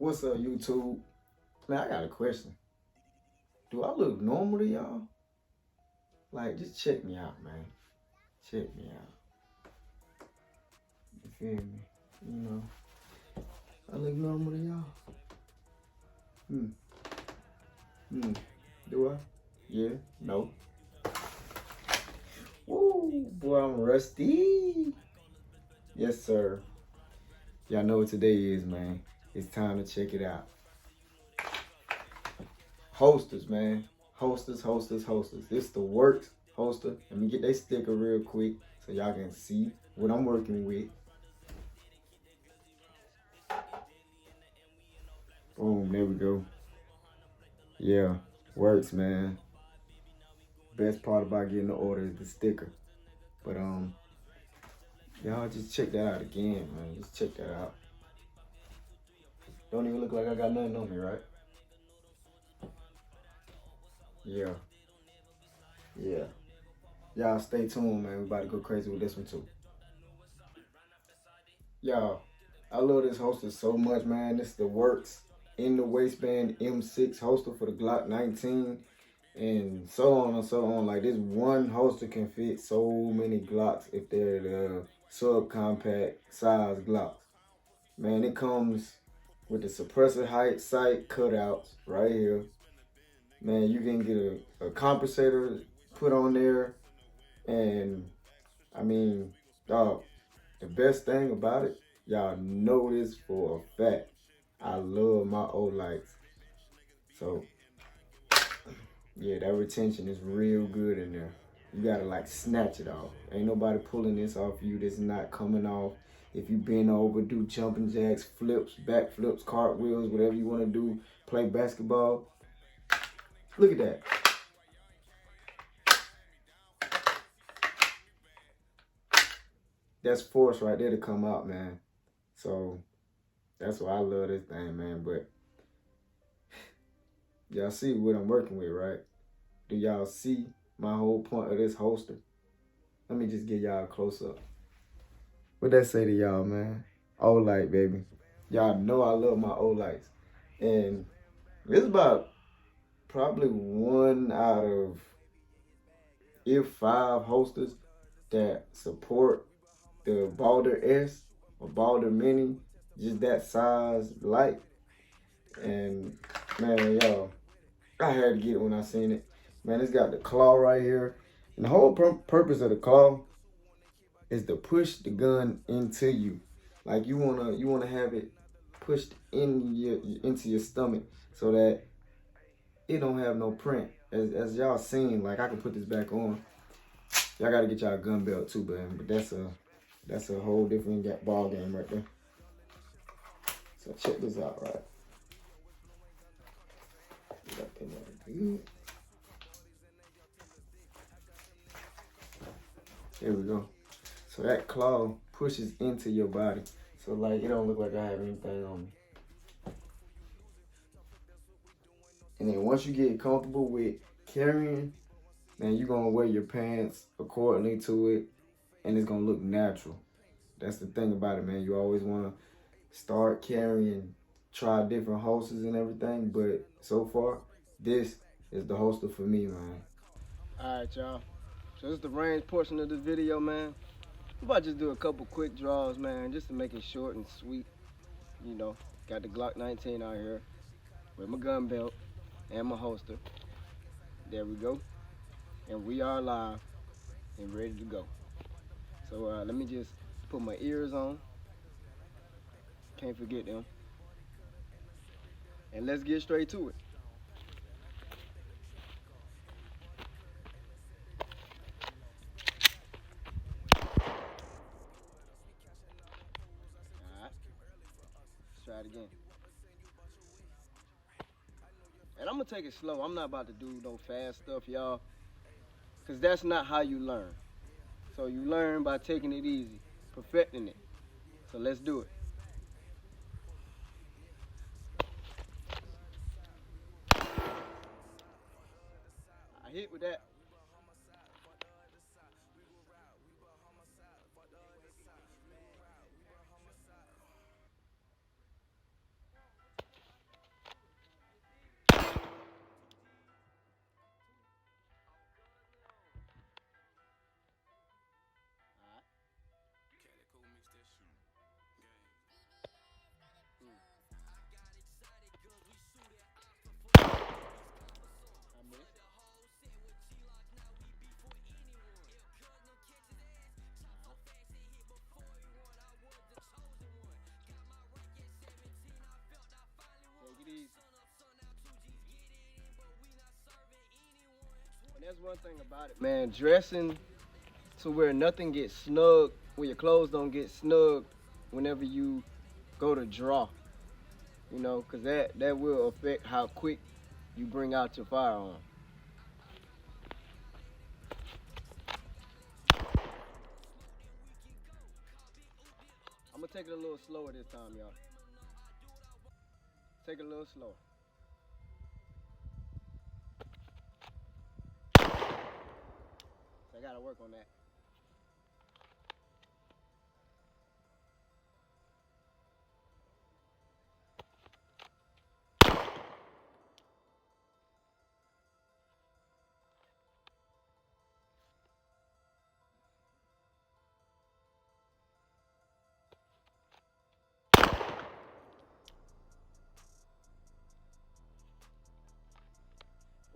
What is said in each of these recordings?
What's up, YouTube? Man, I got a question. Do I look normal to y'all? Like, just check me out, man. Check me out. You feel me? You know, I look normal to y'all. Hmm. Hmm. Do I? Yeah. No. Woo, boy, I'm rusty. Yes, sir. Y'all know what today is, man. It's time to check it out. Holsters, man. Holsters. This the Werkz holster. Let me get that sticker real quick so y'all can see what I'm working with. Boom, there we go. Yeah, Werkz, man. Best part about getting the order is the sticker. But y'all just check that out again, man. Just check that out. Don't even look like I got nothing on me, right? Yeah. Yeah. Y'all stay tuned, man. We about to go crazy with this one too. Y'all, I love this holster so much, man. This is the Werkz in the waistband M6 holster for the Glock 19 and so on and so on. Like, this one holster can fit so many Glocks if they're the subcompact size Glocks. Man, it comes with the suppressor height sight cutouts right here. Man, you can get a compensator put on there. And I mean, dog, the best thing about it, y'all know this for a fact. I love my Olights. So, yeah, that retention is real good in there. You gotta like snatch it off. Ain't nobody pulling this off you. This is not coming off. If you bend over, do jumping jacks, flips, back flips, cartwheels, whatever you wanna do, play basketball. Look at that. That's force right there to come out, man. So that's why I love this thing, man. But y'all see what I'm working with, right? Do y'all see my whole point of this holster? Let me just give y'all a close up. What that say to y'all, man? Olight, baby. Y'all know I love my Olights. And it's about probably one out of, if 5 holsters that support the Balder S or Balder Mini, just that size light. And man, y'all, I had to get it when I seen it. Man, it's got the claw right here. And the whole purpose of the claw is to push the gun into you. Like, you wanna have it pushed into your stomach so that it don't have no print. As y'all seen, like, I can put this back on. Y'all gotta get y'all a gun belt too, man. But that's a whole different ball game right there. So check this out, right? There we go. So that claw pushes into your body. So like, it don't look like I have anything on me. And then once you get comfortable with carrying, then you're gonna wear your pants accordingly to it, and it's gonna look natural. That's the thing about it, man. You always wanna start carrying, try different holsters and everything, but so far, this is the holster for me, man. Alright, y'all. So this is the range portion of this video, man. I'm about to just do a couple quick draws, man, just to make it short and sweet. You know, got the Glock 19 out here with my gun belt and my holster. There we go. And we are live and ready to go. So let me just put my ears on. Can't forget them. And let's get straight to it. Alright. Let's try it again. And I'm gonna take it slow. I'm not about to do no fast stuff, y'all. Cause that's not how you learn. So you learn by taking it easy, perfecting it. So let's do it. I hit with that. That's one thing about it, man. Dressing to where nothing gets snug, where your clothes don't get snug whenever you go to draw. You know, because that will affect how quick you bring out your firearm. I'm gonna take it a little slower this time, y'all. Take it a little slower. So I gotta work on that.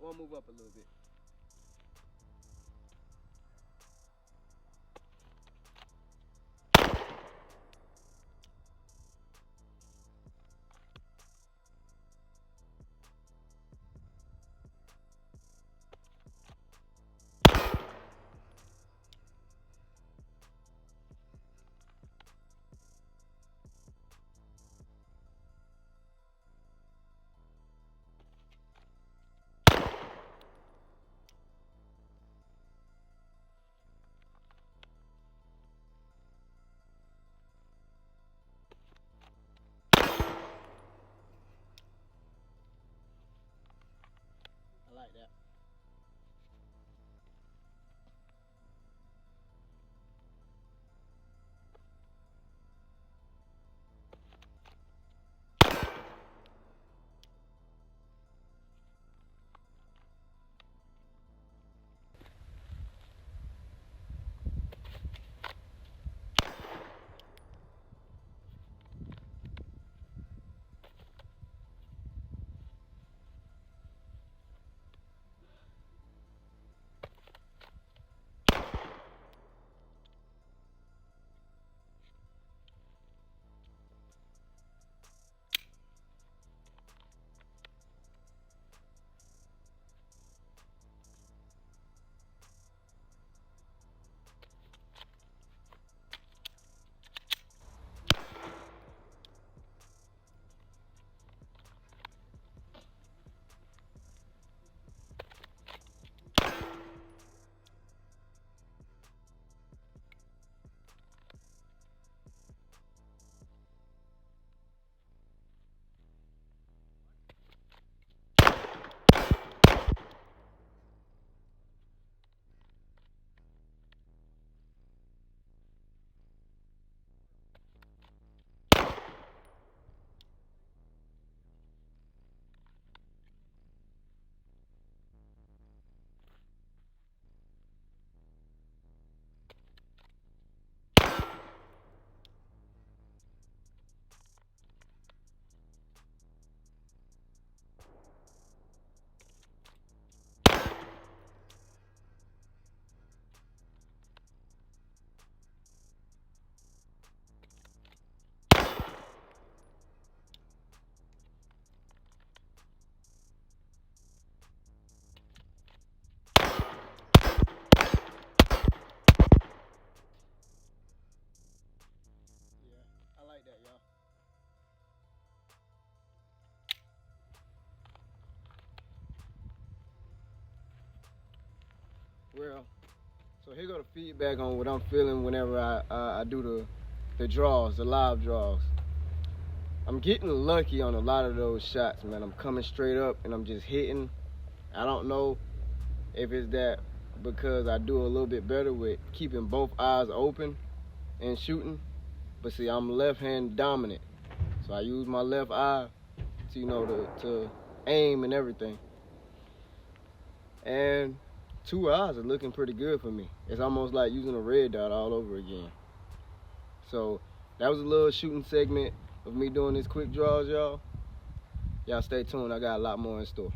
I wanna move up a little bit. I like that. Yeah, I like that, y'all. Well, so here go the feedback on what I'm feeling whenever I do the draws, the live draws. I'm getting lucky on a lot of those shots, man. I'm coming straight up and I'm just hitting. I don't know if it's that because I do a little bit better with keeping both eyes open and shooting. But see, I'm left-hand dominant, so I use my left eye to, you know, to aim and everything. And two eyes are looking pretty good for me. It's almost like using a red dot all over again. So that was a little shooting segment of me doing these quick draws, y'all. Y'all stay tuned. I got a lot more in store.